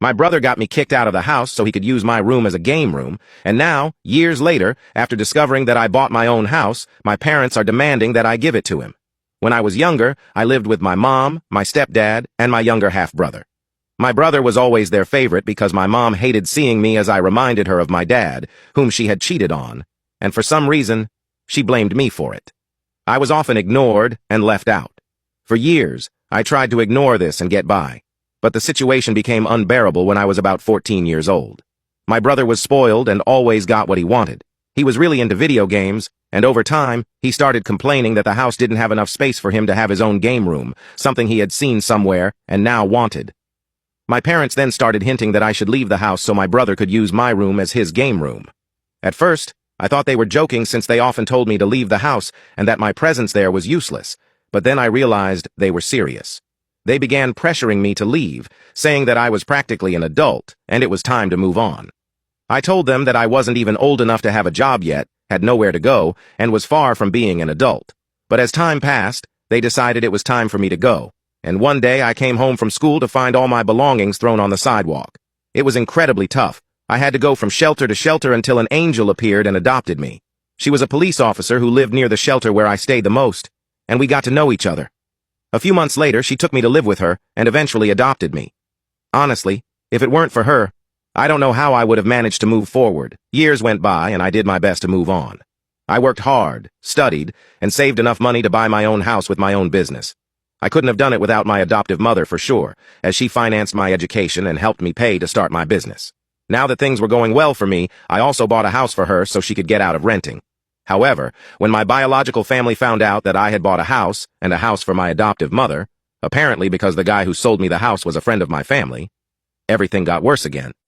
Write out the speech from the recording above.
My brother got me kicked out of the house so he could use my room as a game room, and now, years later, after discovering that I bought my own house, my parents are demanding that I give it to him. When I was younger, I lived with my mom, my stepdad, and my younger half-brother. My brother was always their favorite because my mom hated seeing me as I reminded her of my dad, whom she had cheated on, and for some reason, she blamed me for it. I was often ignored and left out. For years, I tried to ignore this and get by, but the situation became unbearable when I was about 14 years old. My brother was spoiled and always got what he wanted. He was really into video games, and over time, he started complaining that the house didn't have enough space for him to have his own game room, something he had seen somewhere and now wanted. My parents then started hinting that I should leave the house so my brother could use my room as his game room. At first, I thought they were joking since they often told me to leave the house and that my presence there was useless, but then I realized they were serious. They began pressuring me to leave, saying that I was practically an adult and it was time to move on. I told them that I wasn't even old enough to have a job yet, had nowhere to go, and was far from being an adult. But as time passed, they decided it was time for me to go. And one day I came home from school to find all my belongings thrown on the sidewalk. It was incredibly tough. I had to go from shelter to shelter until an angel appeared and adopted me. She was a police officer who lived near the shelter where I stayed the most, and we got to know each other. A few months later, she took me to live with her and eventually adopted me. Honestly, if it weren't for her, I don't know how I would have managed to move forward. Years went by and I did my best to move on. I worked hard, studied, and saved enough money to buy my own house with my own business. I couldn't have done it without my adoptive mother for sure, as she financed my education and helped me pay to start my business. Now that things were going well for me, I also bought a house for her so she could get out of renting. However, when my biological family found out that I had bought a house, and a house for my adoptive mother, apparently because the guy who sold me the house was a friend of my family, everything got worse again.